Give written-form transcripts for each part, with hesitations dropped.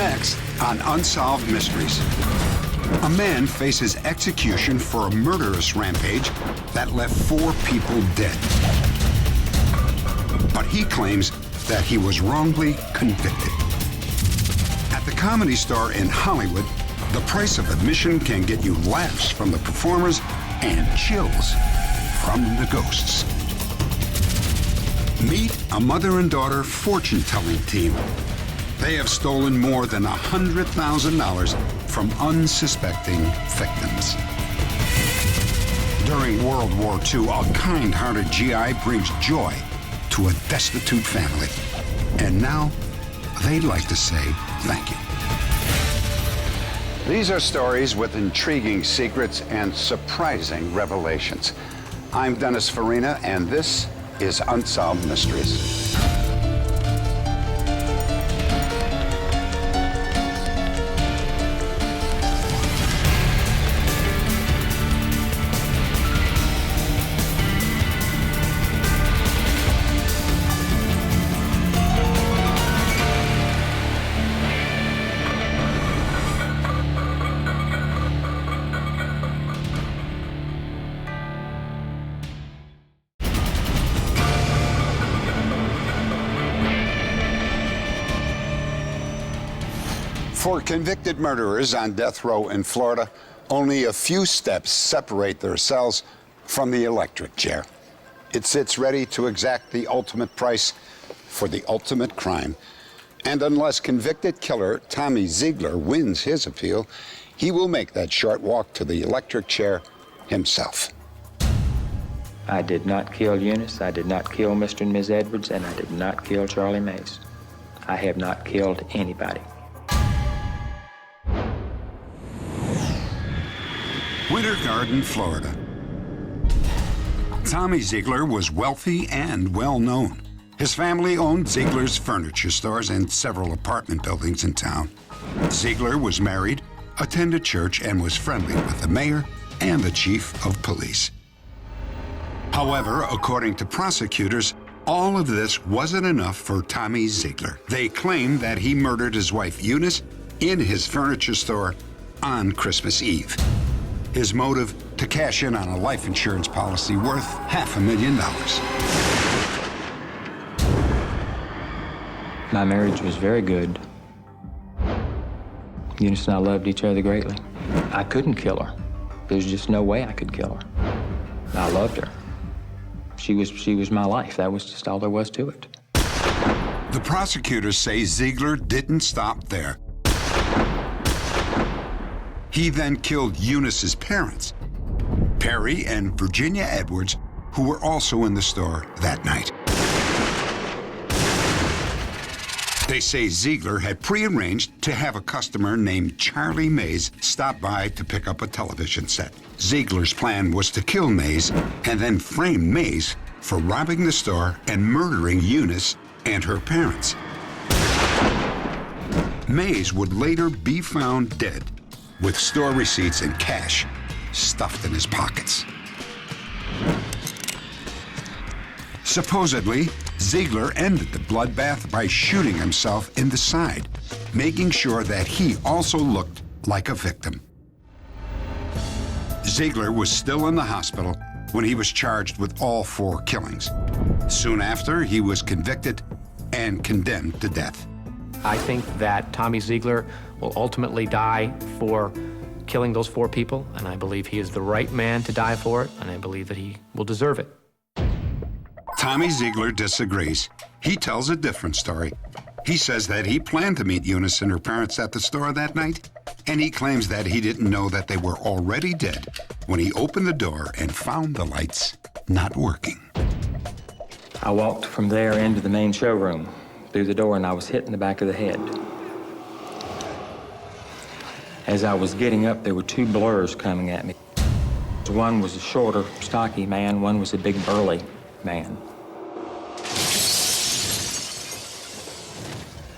Next on Unsolved Mysteries, a man faces execution for a murderous rampage that left 4 people dead. But he claims that he was wrongly convicted. At the Comedy Store in Hollywood, the price of admission can get you laughs from the performers and chills from the ghosts. Meet a mother and daughter fortune-telling team. They have stolen more than $100,000 from unsuspecting victims. During World War II, a kind-hearted GI brings joy to a destitute family. And now, they'd like to say thank you. These are stories with intriguing secrets and surprising revelations. I'm Dennis Farina, and this is Unsolved Mysteries. For convicted murderers on death row in Florida, only a few steps separate their cells from the electric chair. It sits ready to exact the ultimate price for the ultimate crime. And unless convicted killer Tommy Zeigler wins his appeal, he will make that short walk to the electric chair himself. I did not kill Eunice, I did not kill Mr. and Ms. Edwards, and I did not kill Charlie Mays. I have not killed anybody. Winter Garden, Florida. Tommy Zeigler was wealthy and well-known. His family owned Zeigler's furniture stores and several apartment buildings in town. Zeigler was married, attended church, and was friendly with the mayor and the chief of police. However, according to prosecutors, all of this wasn't enough for Tommy Zeigler. They claimed that he murdered his wife Eunice in his furniture store on Christmas Eve. His motive, to cash in on a life insurance policy worth $500,000. My marriage was very good. Eunice and I loved each other greatly. I couldn't kill her. There's just no way I could kill her. I loved her. She was my life. That was just all there was to it. The prosecutors say Zeigler didn't stop there. He then killed Eunice's parents, Perry and Virginia Edwards, who were also in the store that night. They say Zeigler had prearranged to have a customer named Charlie Mays stop by to pick up a television set. Zeigler's plan was to kill Mays and then frame Mays for robbing the store and murdering Eunice and her parents. Mays would later be found dead, with store receipts and cash stuffed in his pockets. Supposedly, Zeigler ended the bloodbath by shooting himself in the side, making sure that he also looked like a victim. Zeigler was still in the hospital when he was charged with all 4 killings. Soon after, he was convicted and condemned to death. I think that Tommy Zeigler will ultimately die for killing those 4 people, and I believe he is the right man to die for it, and I believe that he will deserve it. Tommy Zeigler disagrees. He tells a different story. He says that he planned to meet Eunice and her parents at the store that night, and he claims that he didn't know that they were already dead when he opened the door and found the lights not working. I walked from there into the main showroom, through the door, and I was hit in the back of the head. As I was getting up, there were 2 blurs coming at me. One was a shorter, stocky man, one was a big, burly man.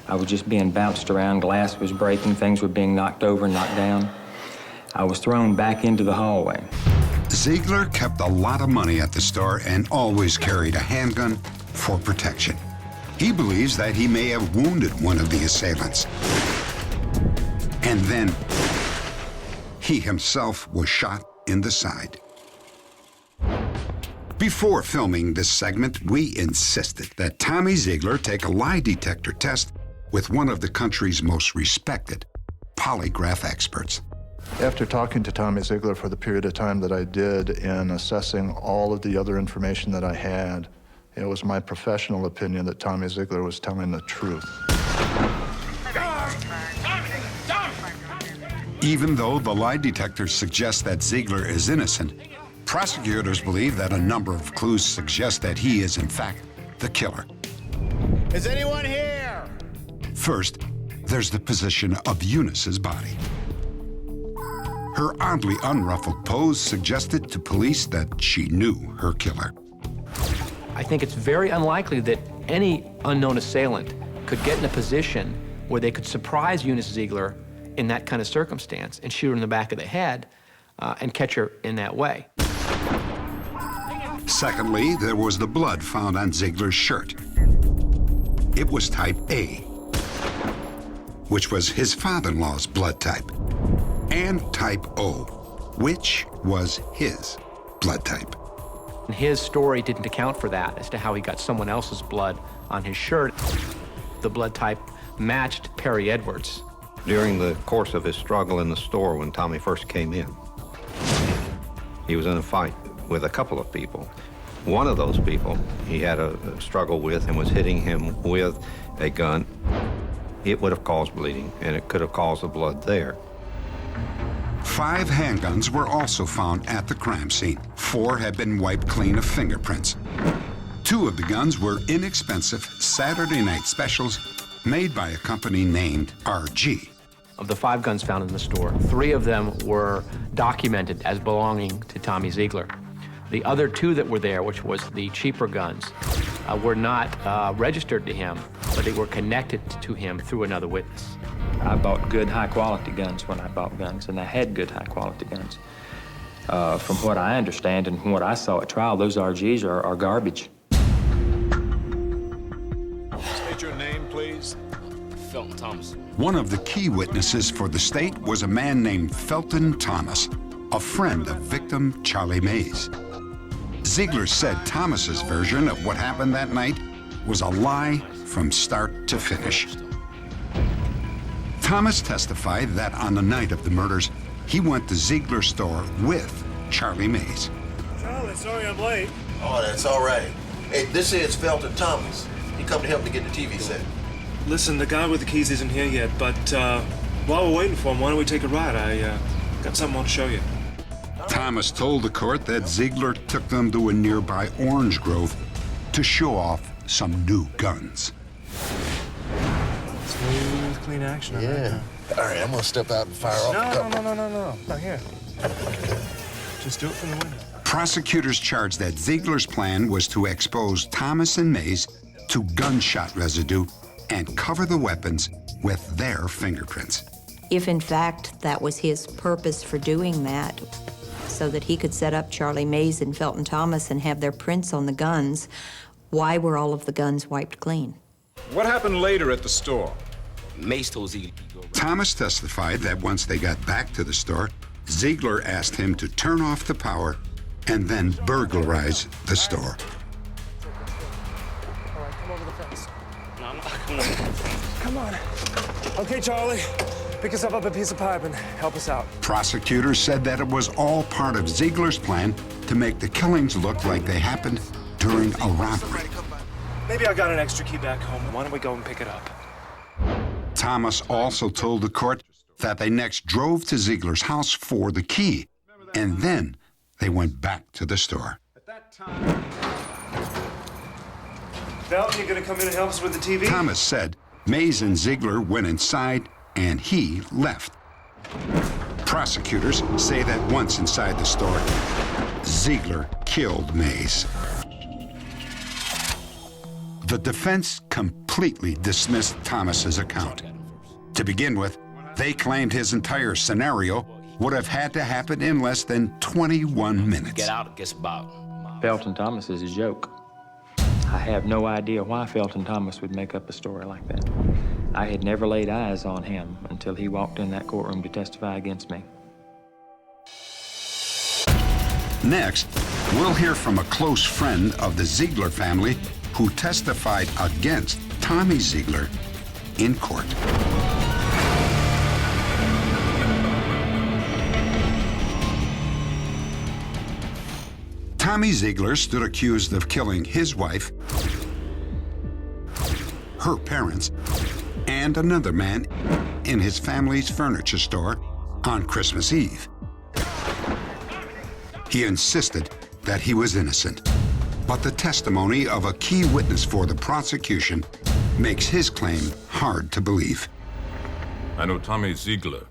I was just being bounced around, glass was breaking, things were being knocked over and knocked down. I was thrown back into the hallway. Zeigler kept a lot of money at the store and always carried a handgun for protection. He believes that he may have wounded one of the assailants. And then he himself was shot in the side. Before filming this segment, we insisted that Tommy Zeigler take a lie detector test with one of the country's most respected polygraph experts. After talking to Tommy Zeigler for the period of time that I did and assessing all of the other information that I had, it was my professional opinion that Tommy Zeigler was telling the truth. Even though the lie detector suggests that Zeigler is innocent, prosecutors believe that a number of clues suggest that he is, in fact, the killer. Is anyone here? First, there's the position of Eunice's body. Her oddly unruffled pose suggested to police that she knew her killer. I think it's very unlikely that any unknown assailant could get in a position where they could surprise Eunice Zeigler in that kind of circumstance and shoot her in the back of the head and catch her in that way. Secondly, there was the blood found on Zeigler's shirt. It was type A, which was his father-in-law's blood type, and type O, which was his blood type. And his story didn't account for that as to how he got someone else's blood on his shirt. The blood type matched Perry Edwards. During the course of his struggle in the store when Tommy first came in, he was in a fight with a couple of people. One of those people he had a struggle with and was hitting him with a gun. It would have caused bleeding, and it could have caused the blood there. 5 handguns were also found at the crime scene. 4 had been wiped clean of fingerprints. 2 of the guns were inexpensive Saturday night specials made by a company named RG. Of the 5 guns found in the store, 3 of them were documented as belonging to Tommy Zeigler. The other 2 that were there, which was the cheaper guns, were not registered to him, but they were connected to him through another witness. I bought good, high-quality guns when I bought guns, and I had good, high-quality guns. From what I understand and from what I saw at trial, those RGs are garbage. State your name, please. Felton Thomas. One of the key witnesses for the state was a man named Felton Thomas, a friend of victim Charlie Mays. Zeigler said Thomas's version of what happened that night was a lie from start to finish. Thomas testified that on the night of the murders, he went to Zeigler's store with Charlie Mays. Charlie, sorry I'm late. Oh, that's all right. Hey, this is Felton Thomas. He come to help me get the TV set. Listen, the guy with the keys isn't here yet, but while we're waiting for him, why don't we take a ride? I got something I want to show you. Thomas told the court that Zeigler took them to a nearby orange grove to show off some new guns. Smooth, clean action. Yeah. All right, I'm gonna step out and fire off a couple. No. Not here. Just do it from the window. Prosecutors charged that Zeigler's plan was to expose Thomas and Mays to gunshot residue and cover the weapons with their fingerprints. If in fact that was his purpose for doing that, so that he could set up Charlie Mays and Felton Thomas and have their prints on the guns, why were all of the guns wiped clean? What happened later at the store? Mace told Zeigler. Thomas testified that once they got back to the store, Zeigler asked him to turn off the power and then burglarize the store. All right, come over the fence. No, I'm not coming. Come on. Okay, Charlie. Pick us up a piece of pipe and help us out. Prosecutors said that it was all part of Zeigler's plan to make the killings look like they happened during a robbery. Maybe I got an extra key back home. Why don't we go and pick it up? Thomas also told the court that they next drove to Zeigler's house for the key, and then they went back to the store. At that time, Felton, you gonna come in and help us with the TV? Thomas said Mays and Zeigler went inside and he left. Prosecutors say that once inside the store, Zeigler killed Mays. The defense completely dismissed Thomas's account. To begin with, they claimed his entire scenario would have had to happen in less than 21 minutes. Get out, it gets about. Felton Thomas is a joke. I have no idea why Felton Thomas would make up a story like that. I had never laid eyes on him until he walked in that courtroom to testify against me. Next, we'll hear from a close friend of the Ziegler family who testified against Tommy Ziegler in court. Tommy Ziegler stood accused of killing his wife, her parents, and another man in his family's furniture store on Christmas Eve. He insisted that he was innocent, but the testimony of a key witness for the prosecution makes his claim hard to believe. I know Tommy Ziegler.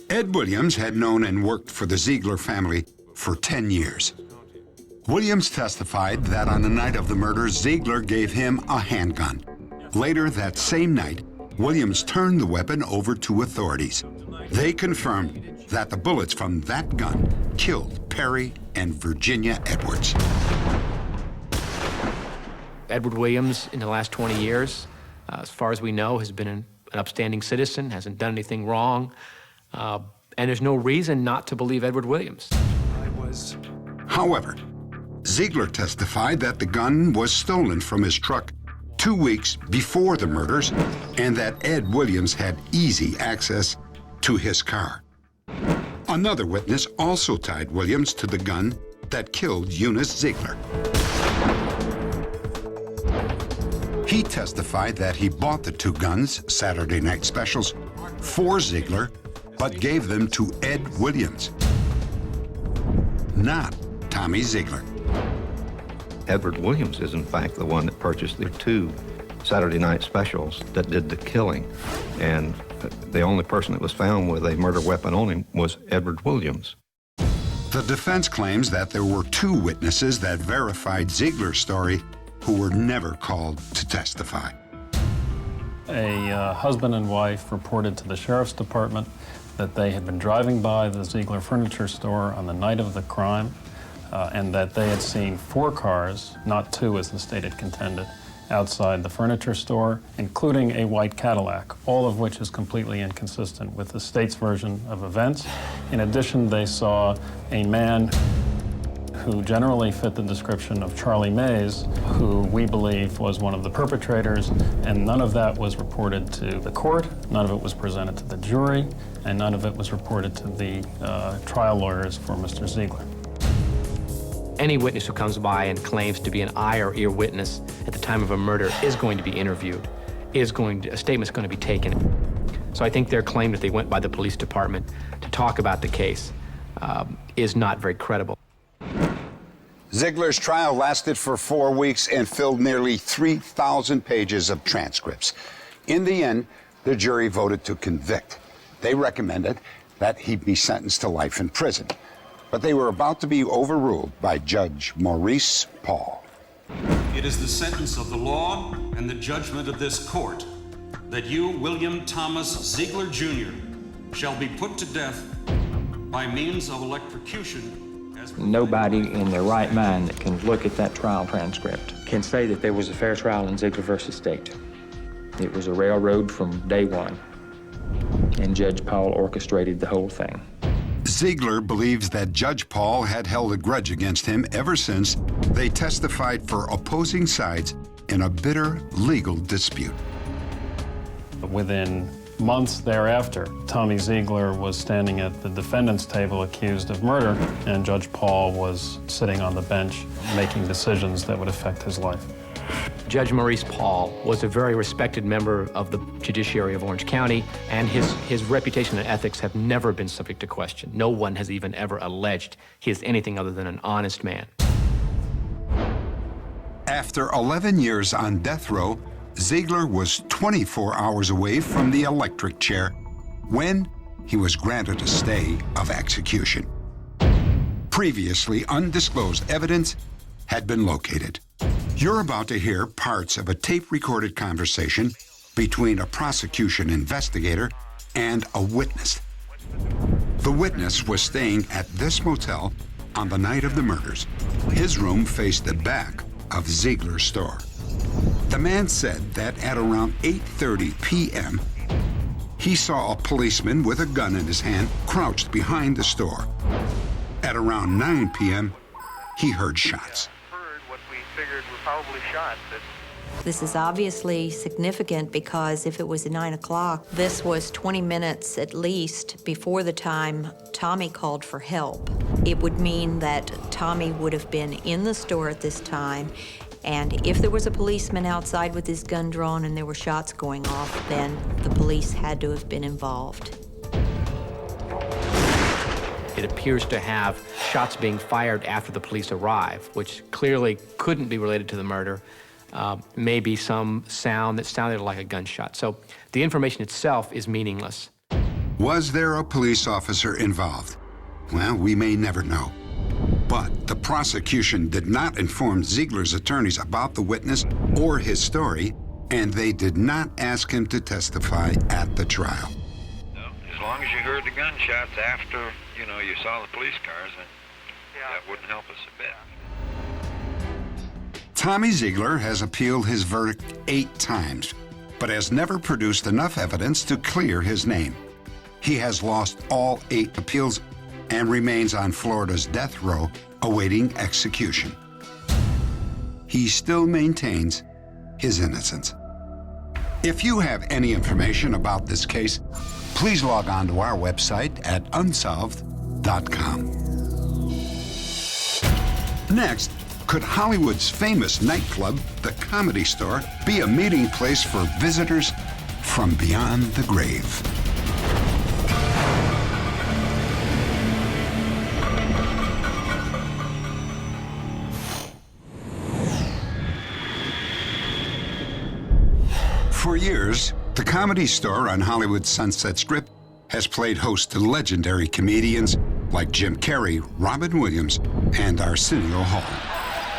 Ed Williams had known and worked for the Ziegler family for 10 years. Williams testified that on the night of the murder, Ziegler gave him a handgun. Later that same night, Williams turned the weapon over to authorities. They confirmed that the bullets from that gun killed Perry and Virginia Edwards. Edward Williams, in the last 20 years, as far as we know, has been an upstanding citizen, hasn't done anything wrong, and there's no reason not to believe Edward Williams. However, Ziegler testified that the gun was stolen from his truck 2 weeks before the murders and that Ed Williams had easy access to his car. Another witness also tied Williams to the gun that killed Eunice Ziegler. He testified that he bought the two guns, Saturday Night Specials, for Ziegler, but gave them to Ed Williams, not Tommy Ziegler. Edward Williams is, in fact, the one that purchased the two Saturday Night Specials that did the killing. And the only person that was found with a murder weapon on him was Edward Williams. The defense claims that there were two witnesses that verified Ziegler's story who were never called to testify. A husband and wife reported to the sheriff's department that they had been driving by the Ziegler furniture store on the night of the crime, and that they had seen 4 cars, not 2 as the state had contended, outside the furniture store, including a white Cadillac, all of which is completely inconsistent with the state's version of events. In addition, they saw a man who generally fit the description of Charlie Mays, who we believe was one of the perpetrators, and none of that was reported to the court, none of it was presented to the jury, and none of it was reported to the trial lawyers for Mr. Ziegler. Any witness who comes by and claims to be an eye or ear witness at the time of a murder is going to be interviewed, a statement's going to be taken. So I think their claim that they went by the police department to talk about the case is not very credible. Ziegler's trial lasted for 4 weeks and filled nearly 3,000 pages of transcripts. In the end, the jury voted to convict. They recommended that he be sentenced to life in prison. But they were about to be overruled by Judge Maurice Paul. It is the sentence of the law and the judgment of this court that you, William Thomas Ziegler, Jr., shall be put to death by means of electrocution. Nobody in their right mind that can look at that trial transcript can say that there was a fair trial in Ziegler versus State. It was a railroad from day one, and Judge Paul orchestrated the whole thing. Ziegler believes that Judge Paul had held a grudge against him ever since they testified for opposing sides in a bitter legal dispute. Within months thereafter, Tommy Ziegler was standing at the defendant's table accused of murder, and Judge Paul was sitting on the bench making decisions that would affect his life. Judge Maurice Paul was a very respected member of the judiciary of Orange County, and his reputation and ethics have never been subject to question. No one has even ever alleged he is anything other than an honest man. After 11 years on death row, Ziegler was 24 hours away from the electric chair when he was granted a stay of execution. Previously undisclosed evidence had been located. You're about to hear parts of a tape-recorded conversation between a prosecution investigator and a witness. The witness was staying at this motel on the night of the murders. His room faced the back of Ziegler's store. The man said that at around 8:30 p.m., he saw a policeman with a gun in his hand crouched behind the store. At around 9 p.m., he heard shots. What we figured were probably shots. This is obviously significant because if it was at 9 o'clock, this was 20 minutes at least before the time Tommy called for help. It would mean that Tommy would have been in the store at this time, and if there was a policeman outside with his gun drawn and there were shots going off, then the police had to have been involved. It appears to have shots being fired after the police arrive, which clearly couldn't be related to the murder. Maybe some sound that sounded like a gunshot. So the information itself is meaningless. Was there a police officer involved? Well, we may never know. But the prosecution did not inform Ziegler's attorneys about the witness or his story, and they did not ask him to testify at the trial. As long as you heard the gunshots after, you saw the police cars, then that wouldn't help us a bit. Tommy Ziegler has appealed his verdict 8 times, but has never produced enough evidence to clear his name. He has lost all 8 appeals and remains on Florida's death row awaiting execution. He still maintains his innocence. If you have any information about this case, please log on to our website at unsolved.com. Next, could Hollywood's famous nightclub, the Comedy Store, be a meeting place for visitors from beyond the grave? For years, the Comedy Store on Hollywood's Sunset Strip has played host to legendary comedians like Jim Carrey, Robin Williams, and Arsenio Hall.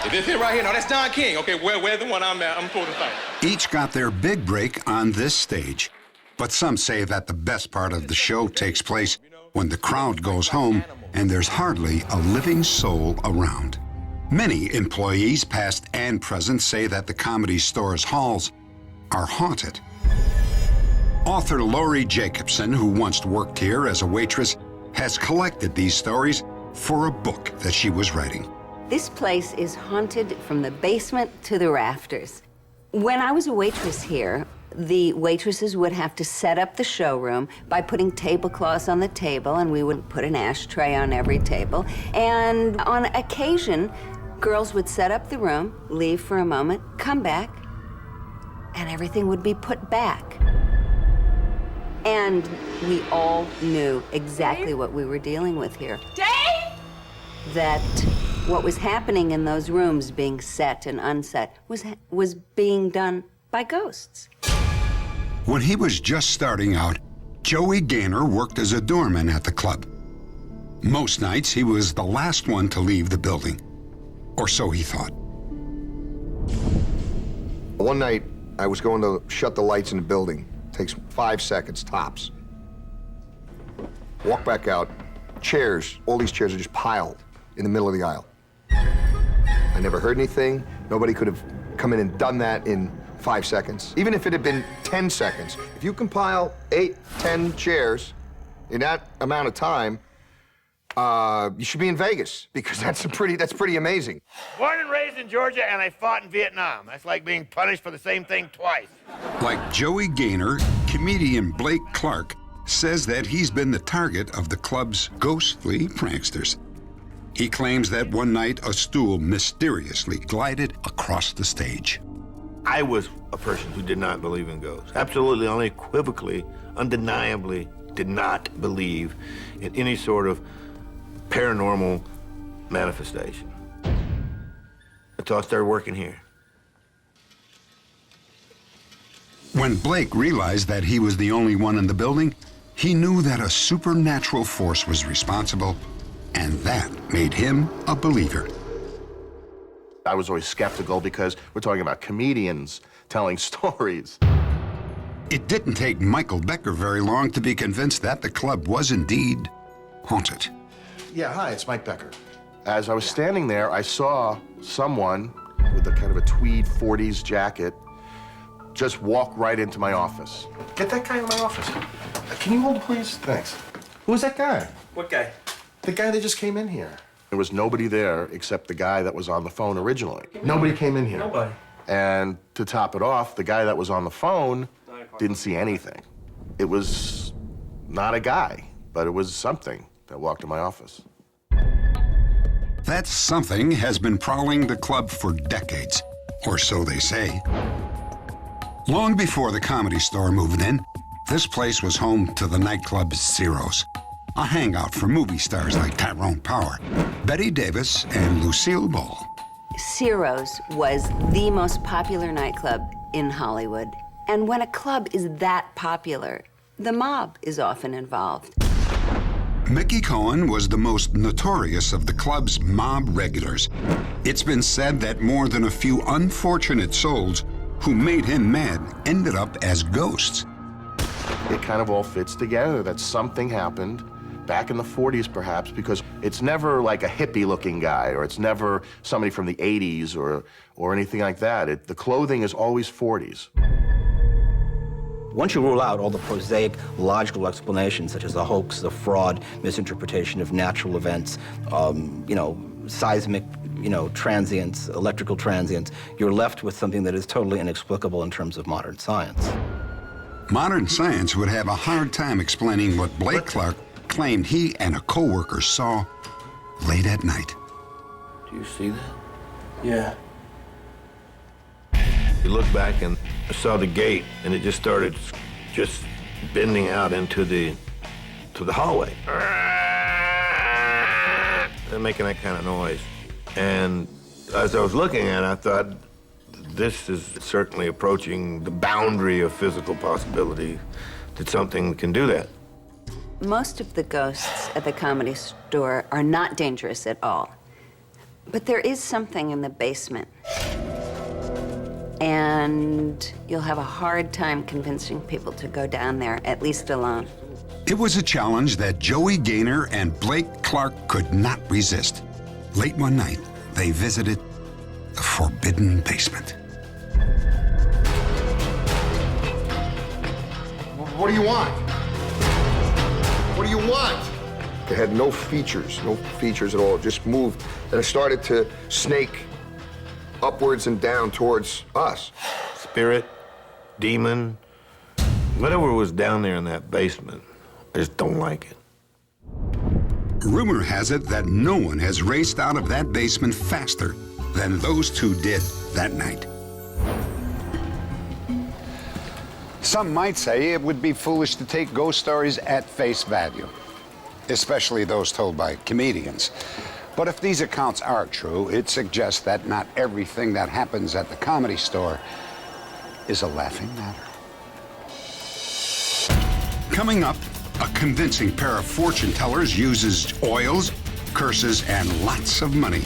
Is this it right here? No, that's Don King. Okay, where's the one I'm at? I'm supposed to fight. Each got their big break on this stage, but some say that the best part of the show takes place when the crowd goes home and there's hardly a living soul around. Many employees, past and present, say that the Comedy Store's halls are haunted. Author Lori Jacobson, who once worked here as a waitress, has collected these stories for a book that she was writing. This place is haunted from the basement to the rafters. When I was a waitress here, the waitresses would have to set up the showroom by putting tablecloths on the table, and we would put an ashtray on every table. And on occasion, girls would set up the room, leave for a moment, come back, and everything would be put back. And we all knew exactly what we were dealing with here. Dave! That what was happening in those rooms, being set and unset, was being done by ghosts. When he was just starting out, Joey Gaynor worked as a doorman at the club. Most nights, he was the last one to leave the building, or so he thought. One night, I was going to shut the lights in the building. Takes 5 seconds, tops. Walk back out, chairs, all these chairs are just piled in the middle of the aisle. I never heard anything. Nobody could have come in and done that in 5 seconds. Even if it had been 10 seconds. If you compile 8, 10 chairs in that amount of time, you should be in Vegas, because that's pretty amazing. Born and raised in Georgia, and I fought in Vietnam. That's like being punished for the same thing twice. Like Joey Gaynor, comedian Blake Clark says that he's been the target of the club's ghostly pranksters. He claims that one night a stool mysteriously glided across the stage. I was a person who did not believe in ghosts. Absolutely, unequivocally, undeniably did not believe in any sort of paranormal manifestation. Until I started working here. When Blake realized that he was the only one in the building, he knew that a supernatural force was responsible, and that made him a believer. I was always skeptical because we're talking about comedians telling stories. It didn't take Michael Becker very long to be convinced that the club was indeed haunted. Yeah, hi, it's Mike Becker. As I was standing there, I saw someone with a kind of a tweed 40s jacket just walk right into my office. Get that guy in my office. Can you hold it, please? Thanks. Who's that guy? What guy? The guy that just came in here. There was nobody there except the guy that was on the phone originally. Nobody came in here. Nobody. And to top it off, the guy that was on the phone didn't see anything. It was not a guy, but it was something that walked in my office. That something has been prowling the club for decades, or so they say. Long before the Comedy Store moved in, this place was home to the nightclub Ciro's, a hangout for movie stars like Tyrone Power, Betty Davis, and Lucille Ball. Ciro's was the most popular nightclub in Hollywood. And when a club is that popular, the mob is often involved. Mickey Cohen was the most notorious of the club's mob regulars. It's been said that more than a few unfortunate souls who made him mad ended up as ghosts. It kind of all fits together that something happened back in the 40s, perhaps, because it's never like a hippie-looking guy, or it's never somebody from the 80s or anything like that. The clothing is always 40s. Once you rule out all the prosaic, logical explanations, such as the hoax, the fraud, misinterpretation of natural events, seismic, transients, electrical transients, you're left with something that is totally inexplicable in terms of modern science. Modern science would have a hard time explaining what Blake Clark claimed he and a co-worker saw late at night. Do you see that? Yeah. You look back and I saw the gate, and it just started bending out into the hallway. And making that kind of noise. And as I was looking at it, I thought, this is certainly approaching the boundary of physical possibility that something can do that. Most of the ghosts at the Comedy Store are not dangerous at all. But there is something in the basement. And you'll have a hard time convincing people to go down there, at least alone. It was a challenge that Joey Gaynor and Blake Clark could not resist. Late one night, they visited the forbidden basement. What do you want? What do you want? It had no features at all. It just moved. And it started to snake upwards and down towards us. Spirit, demon, whatever was down there in that basement, I just don't like it. Rumor has it that no one has raced out of that basement faster than those two did that night. Some might say it would be foolish to take ghost stories at face value, especially those told by comedians. But if these accounts are true, it suggests that not everything that happens at the Comedy Store is a laughing matter. Coming up, a convincing pair of fortune tellers uses oils, curses, and lots of money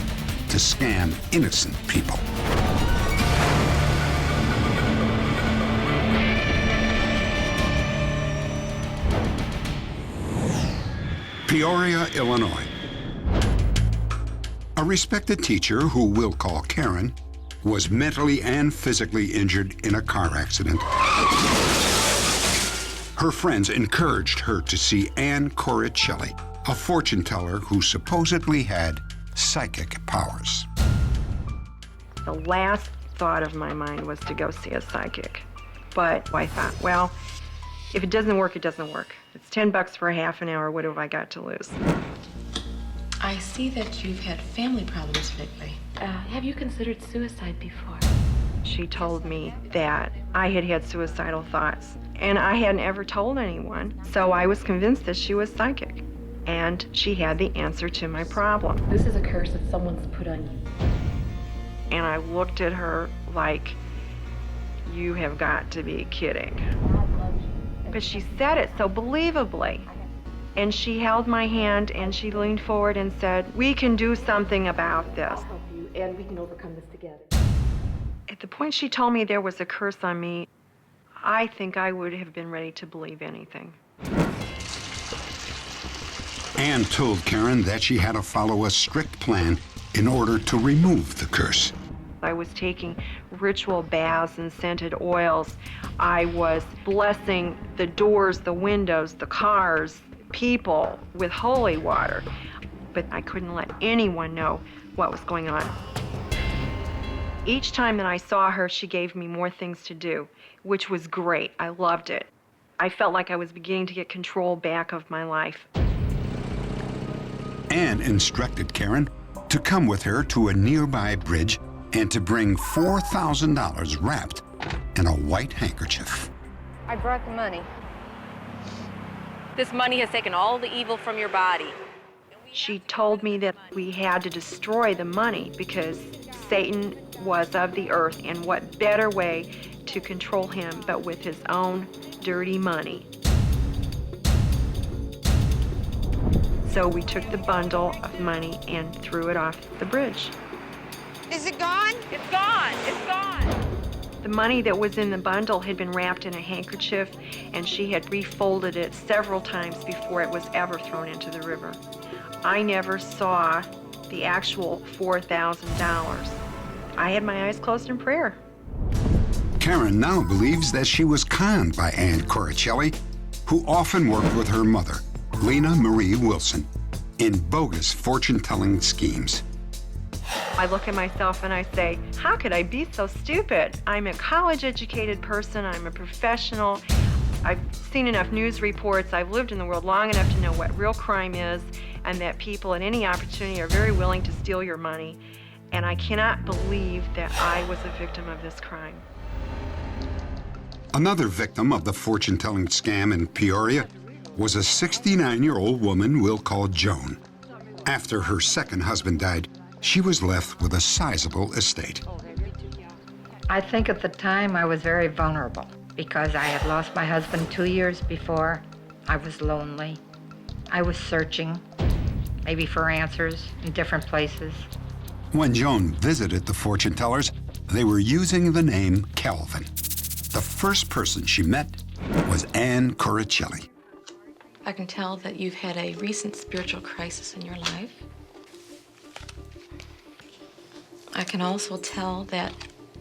to scam innocent people. Peoria, Illinois. A respected teacher, who we'll call Karen, was mentally and physically injured in a car accident. Her friends encouraged her to see Ann Coricelli, a fortune teller who supposedly had psychic powers. The last thought of my mind was to go see a psychic. But I thought, well, if it doesn't work, it doesn't work. It's $10 for a half an hour. What have I got to lose? I see that you've had family problems lately. Have you considered suicide before? She told me that I had had suicidal thoughts, and I hadn't ever told anyone. So I was convinced that she was psychic, and she had the answer to my problem. This is a curse that someone's put on you. And I looked at her like, you have got to be kidding. But she said it so believably. And she held my hand and she leaned forward and said, we can do something about this. I'll help you, and we can overcome this together. At the point she told me there was a curse on me, I think I would have been ready to believe anything. Ann told Karen that she had to follow a strict plan in order to remove the curse. I was taking ritual baths and scented oils. I was blessing the doors, the windows, the cars, people with holy water. But I couldn't let anyone know what was going on. Each time that I saw her, she gave me more things to do, which was great. I loved it. I felt like I was beginning to get control back of my life. Anne instructed Karen to come with her to a nearby bridge and to bring $4,000 wrapped in a white handkerchief. I brought the money. This money has taken all the evil from your body. She told me that we had to destroy the money because Satan was of the earth, and what better way to control him but with his own dirty money. So we took the bundle of money and threw it off the bridge. Is it gone? It's gone. It's gone. The money that was in the bundle had been wrapped in a handkerchief, and she had refolded it several times before it was ever thrown into the river. I never saw the actual $4,000. I had my eyes closed in prayer. Karen now believes that she was conned by Anne Coricelli, who often worked with her mother, Lena Marie Wilson, in bogus fortune-telling schemes. I look at myself and I say, how could I be so stupid? I'm a college-educated person. I'm a professional. I've seen enough news reports. I've lived in the world long enough to know what real crime is, and that people at any opportunity are very willing to steal your money. And I cannot believe that I was a victim of this crime. Another victim of the fortune-telling scam in Peoria was a 69-year-old woman we'll call Joan. After her second husband died, she was left with a sizable estate. I think at the time I was very vulnerable because I had lost my husband 2 years before. I was lonely. I was searching, maybe for answers in different places. When Joan visited the fortune tellers, they were using the name Calvin. The first person she met was Anne Coricelli. I can tell that you've had a recent spiritual crisis in your life. I can also tell that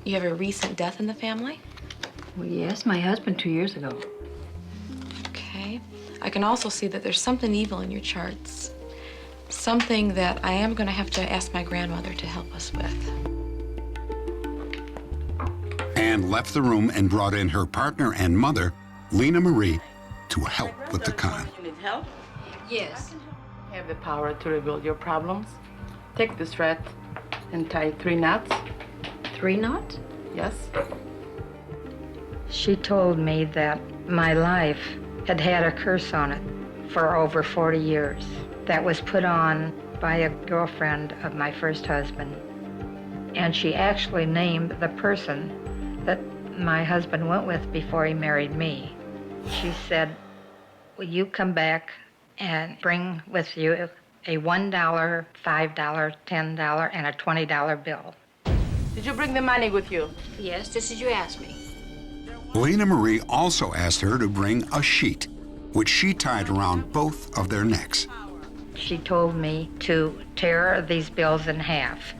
you have a recent death in the family. Well, yes, my husband 2 years ago. Okay. I can also see that there's something evil in your charts. Something that I am going to have to ask my grandmother to help us with. Anne left the room and brought in her partner and mother, Lena Marie, to help with the con. You need help? Yes. You have the power to rebuild your problems. Take this thread and tie 3 knots. 3 knots? Yes. She told me that my life had had a curse on it for over 40 years. That was put on by a girlfriend of my first husband. And she actually named the person that my husband went with before he married me. She said, will you come back and bring with you a $1, $5, $10, and a $20 bill? Did you bring the money with you? Yes, just as you asked me. Lena Marie also asked her to bring a sheet, which she tied around both of their necks. She told me to tear these bills in half.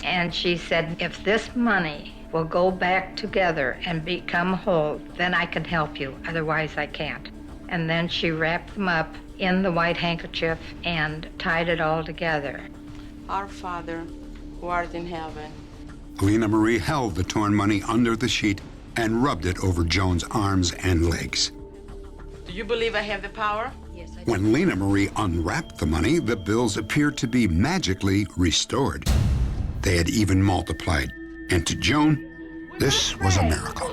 And she said, if this money will go back together and become whole, then I can help you. Otherwise, I can't. And then she wrapped them up in the white handkerchief and tied it all together. Our Father, who art in heaven. Lena Marie held the torn money under the sheet and rubbed it over Joan's arms and legs. Do you believe I have the power? Yes, I do. When Lena Marie unwrapped the money, the bills appeared to be magically restored. They had even multiplied. And to Joan, this was a miracle.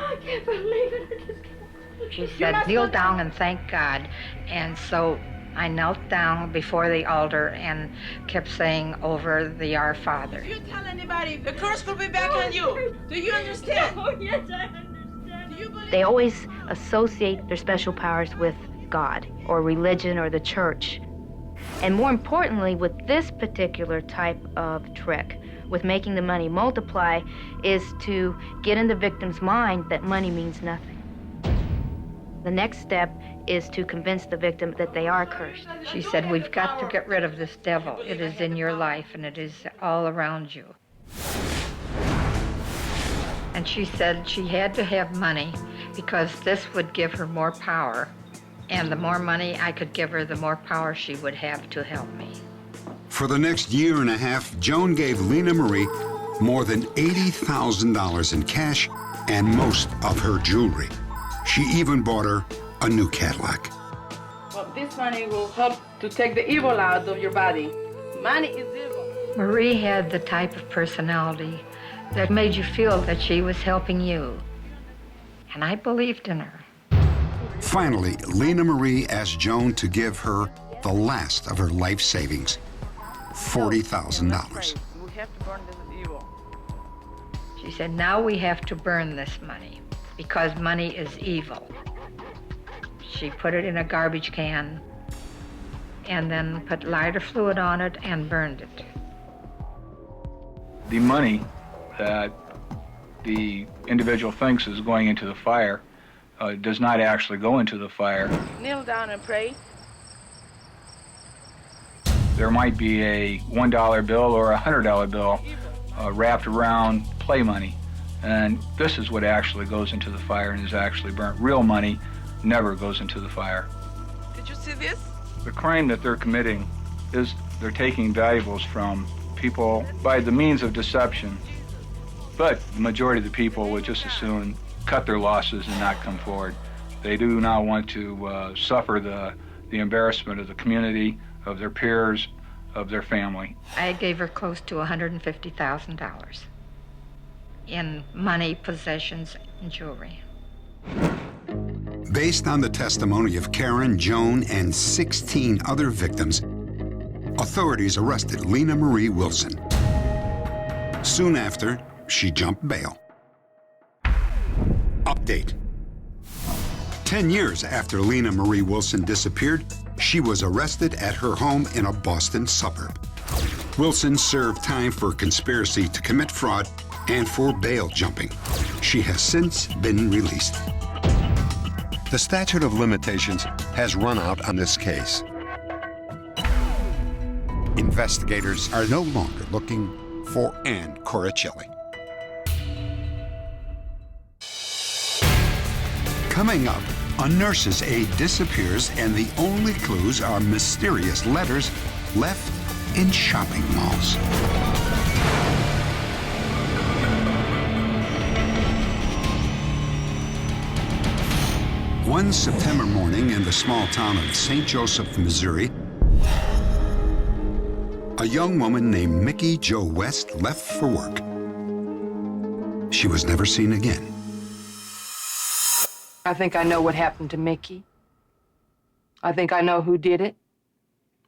I can't believe it. She said, kneel down and thank God. And so I knelt down before the altar and kept saying over the Our Father. If you tell anybody, the curse will be back on you. Do you understand? Oh, yes, I understand. Do you believe? They always associate their special powers with God or religion or the church. And more importantly, with this particular type of trick, with making the money multiply, is to get in the victim's mind that money means nothing. The next step is to convince the victim that they are cursed. She said, we've got to get rid of this devil. It is in your life and it is all around you. And she said she had to have money because this would give her more power. And the more money I could give her, the more power she would have to help me. For the next year and a half, Joan gave Lena Marie more than $80,000 in cash and most of her jewelry. She even bought her a new Cadillac. Well, this money will help to take the evil out of your body. Money is evil. Marie had the type of personality that made you feel that she was helping you. And I believed in her. Finally, Lena Marie asked Joan to give her the last of her life savings, $40,000. We have to burn this evil. She said, now we have to burn this money because money is evil. She put it in a garbage can and then put lighter fluid on it and burned it. The money that the individual thinks is going into the fire does not actually go into the fire. Kneel down and pray. There might be a $1 bill or a $100 bill wrapped around play money. And this is what actually goes into the fire and is actually burnt. Real money never goes into the fire. Did you see this? The crime that they're committing is they're taking valuables from people by the means of deception. But the majority of the people would just as soon cut their losses and not come forward. They do not want to suffer the embarrassment of the community, of their peers, of their family. I gave her close to $150,000 in money, possessions, and jewelry. Based on the testimony of Karen, Joan, and 16 other victims, authorities arrested Lena Marie Wilson. Soon after, she jumped bail. Update. 10 years after Lena Marie Wilson disappeared, she was arrested at her home in a Boston suburb. Wilson served time for conspiracy to commit fraud and for bail jumping. She has since been released. The statute of limitations has run out on this case. Investigators are no longer looking for Ann Corricelli. Coming up, a nurse's aide disappears and the only clues are mysterious letters left in shopping malls. One September morning in the small town of St. Joseph, Missouri, a young woman named Mickey Jo West left for work. She was never seen again. I think I know what happened to Mickey. I think I know who did it.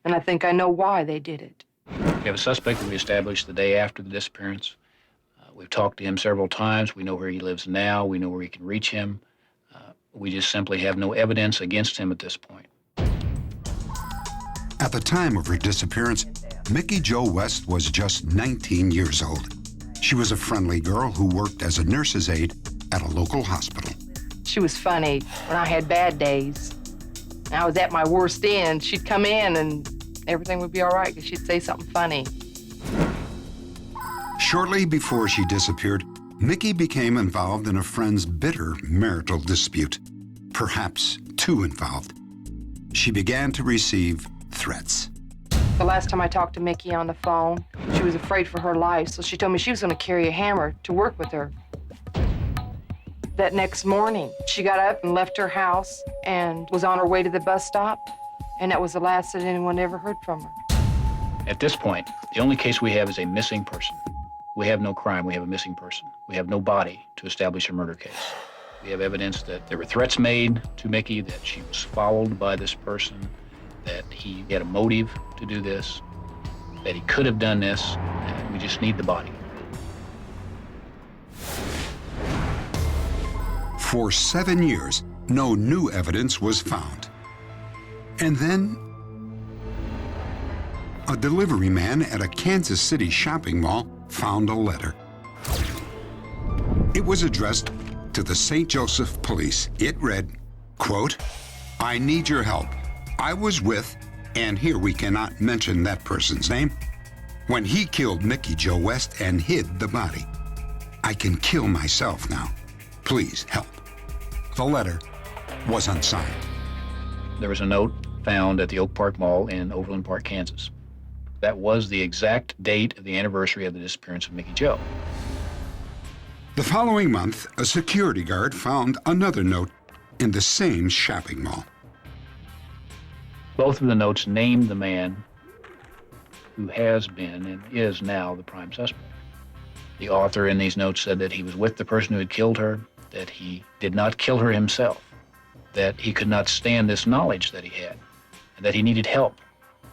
And I think I know why they did it. We have a suspect that we established the day after the disappearance. We've talked to him several times. We know where he lives now. We know where we can reach him. We just simply have no evidence against him at this point. At the time of her disappearance, Mickey Jo West was just 19 years old. She was a friendly girl who worked as a nurse's aide at a local hospital. She was funny when I had bad days. I was at my worst end. She'd come in and everything would be all right because she'd say something funny. Shortly before she disappeared, Mickey became involved in a friend's bitter marital dispute, perhaps too involved. She began to receive threats. The last time I talked to Mickey on the phone, she was afraid for her life, so she told me she was going to carry a hammer to work with her. That next morning, she got up and left her house and was on her way to the bus stop, and that was the last that anyone ever heard from her. At this point, the only case we have is a missing person. We have no crime, we have a missing person. We have no body to establish a murder case. We have evidence that there were threats made to Mickey, that she was followed by this person, that he had a motive to do this, that he could have done this, and we just need the body. For 7 years, no new evidence was found. And then, a delivery man at a Kansas City shopping mall found a letter. It was addressed to the St. Joseph Police. It read, quote, "I need your help. I was with," and here we cannot mention that person's name, "when he killed Mickey Jo West and hid the body. I can kill myself now. Please help. The letter was unsigned. There was a note found at the Oak Park Mall in Overland Park, Kansas. That was the exact date of the anniversary of the disappearance of Mickey Joe. The following month, a security guard found another note in the same shopping mall. Both of the notes named the man who has been and is now the prime suspect. The author in these notes said that he was with the person who had killed her, that he did not kill her himself, that he could not stand this knowledge that he had, and that he needed help.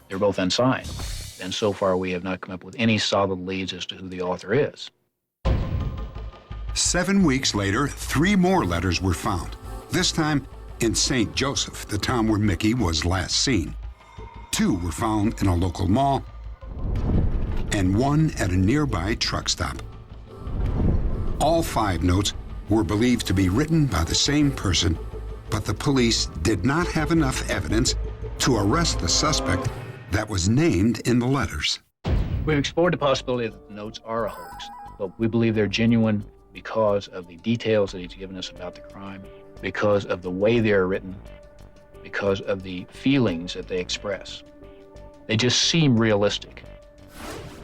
They're both unsigned, and so far we have not come up with any solid leads as to who the author is. 7 weeks later, 3 more letters were found, this time in St. Joseph, the town where Mickey was last seen. 2 were found in a local mall, and 1 at a nearby truck stop. All 5 notes were believed to be written by the same person, but the police did not have enough evidence to arrest the suspect that was named in the letters. We've explored the possibility that the notes are a hoax, but we believe they're genuine because of the details that he's given us about the crime, because of the way they're written, because of the feelings that they express. They just seem realistic.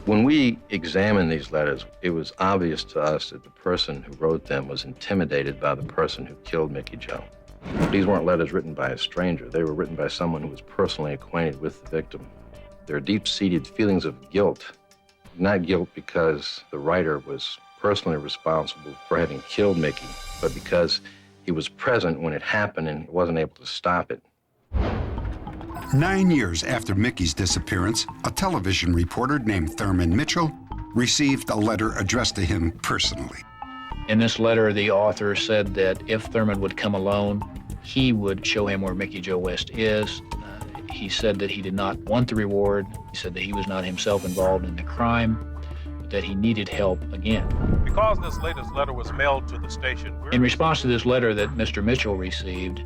When we examined these letters, it was obvious to us that the person who wrote them was intimidated by the person who killed Mickey Joe. These weren't letters written by a stranger. They were written by someone who was personally acquainted with the victim. There are deep-seated feelings of guilt, not guilt because the writer was personally responsible for having killed Mickey, but because he was present when it happened and wasn't able to stop it. 9 years after Mickey's disappearance, a television reporter named Thurman Mitchell received a letter addressed to him personally. In this letter, the author said that if Thurman would come alone, he would show him where Mickey Joe West is. He said that he did not want the reward. He said that he was not himself involved in the crime, but that he needed help again. Because this latest letter was mailed to the station, in response to this letter that Mr. Mitchell received,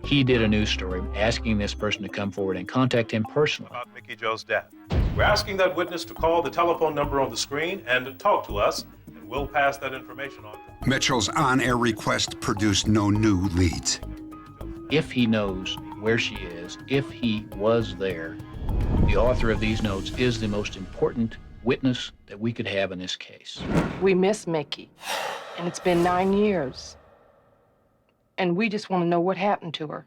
he did a news story asking this person to come forward and contact him personally. About Mickey Joe's death. We're asking that witness to call the telephone number on the screen and talk to us, and we'll pass that information on. Mitchell's on-air request produced no new leads. If he knows where she is, if he was there, the author of these notes is the most important witness that we could have in this case. We miss Mickey, and it's been 9 years. And we just want to know what happened to her.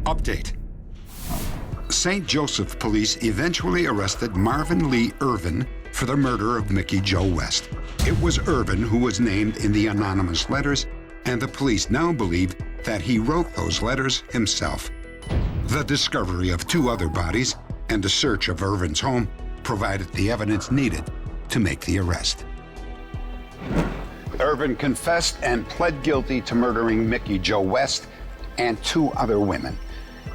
Update. St. Joseph police eventually arrested Marvin Lee Irvin for the murder of Mickey Joe West. It was Irvin who was named in the anonymous letters, and the police now believe that he wrote those letters himself. The discovery of 2 other bodies and a search of Irvin's home provided the evidence needed to make the arrest. Irvin confessed and pled guilty to murdering Mickey Joe West and 2 other women.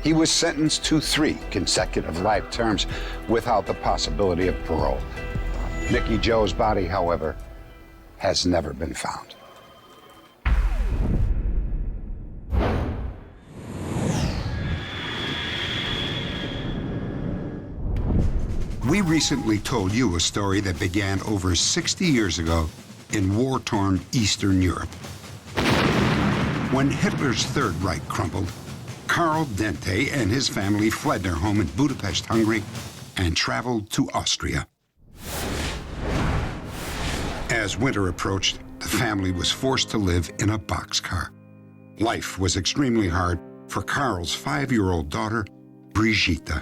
He was sentenced to 3 consecutive life terms without the possibility of parole. Mickey Joe's body, however, has never been found. We recently told you a story that began over 60 years ago in war-torn Eastern Europe. When Hitler's Third Reich crumbled, Karl Dente and his family fled their home in Budapest, Hungary, and traveled to Austria. As winter approached, the family was forced to live in a boxcar. Life was extremely hard for Karl's 5-year-old daughter, Brigitte.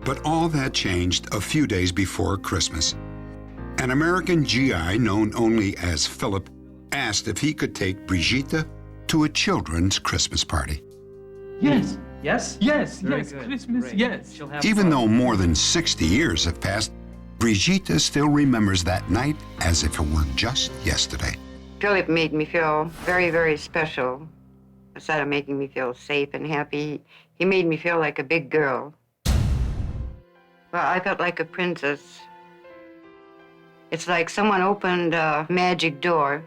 But all that changed a few days before Christmas. An American GI known only as Philip asked if he could take Brigitte to a children's Christmas party. Yes, yes, yes, yes, Christmas, great. Yes. Even though more than 60 years have passed, Brigitte still remembers that night as if it were just yesterday. Philip made me feel very, very special. Instead of making me feel safe and happy, he made me feel like a big girl. Well, I felt like a princess. It's like someone opened a magic door.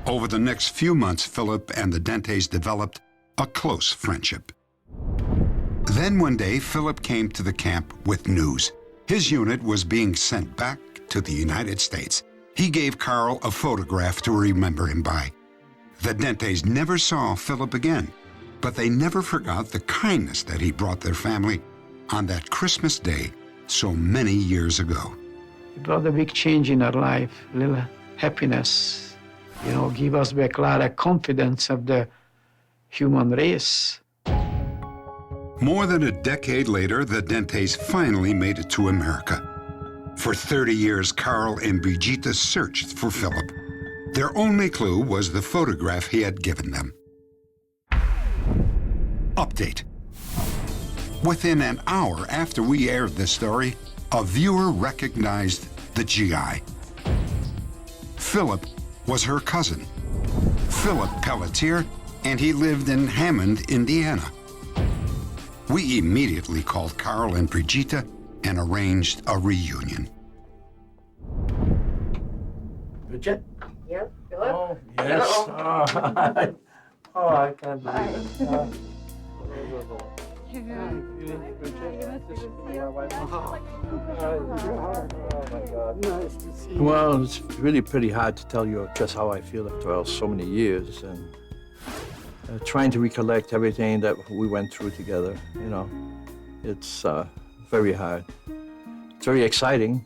Over the next few months, Philip and the Dentes developed a close friendship. Then one day, Philip came to the camp with news. His unit was being sent back to the United States. He gave Carl a photograph to remember him by. The Dentes never saw Philip again, but they never forgot the kindness that he brought their family on that Christmas day so many years ago. It brought a big change in our life, a little happiness, give us back a lot of confidence of the human race. More than a decade later, the Dentes finally made it to America. For 30 years, Carl and Brigitte searched for Philip. Their only clue was the photograph he had given them. Update. Within an hour after we aired this story, a viewer recognized the GI. Philip was her cousin, Philip Pelletier, and he lived in Hammond, Indiana. We immediately called Carl and Brigitte and arranged a reunion. Bridget? Yep, Philip? Oh, yes. Oh, I can't believe it. Well, it's really pretty hard to tell you just how I feel after so many years, and trying to recollect everything that we went through together, it's very hard. It's very exciting.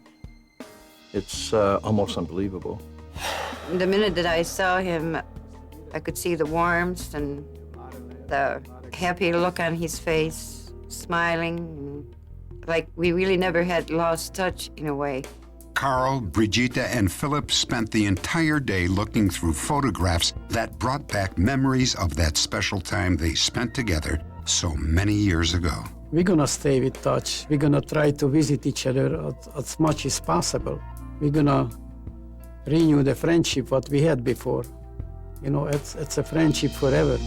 It's almost unbelievable. The minute that I saw him, I could see the warmth and the happy look on his face, smiling, like we really never had lost touch in a way. Carl, Brigitte, and Philip spent the entire day looking through photographs that brought back memories of that special time they spent together so many years ago. We're gonna stay with touch. We're gonna try to visit each other as much as possible. We're gonna renew the friendship what we had before. It's a friendship forever.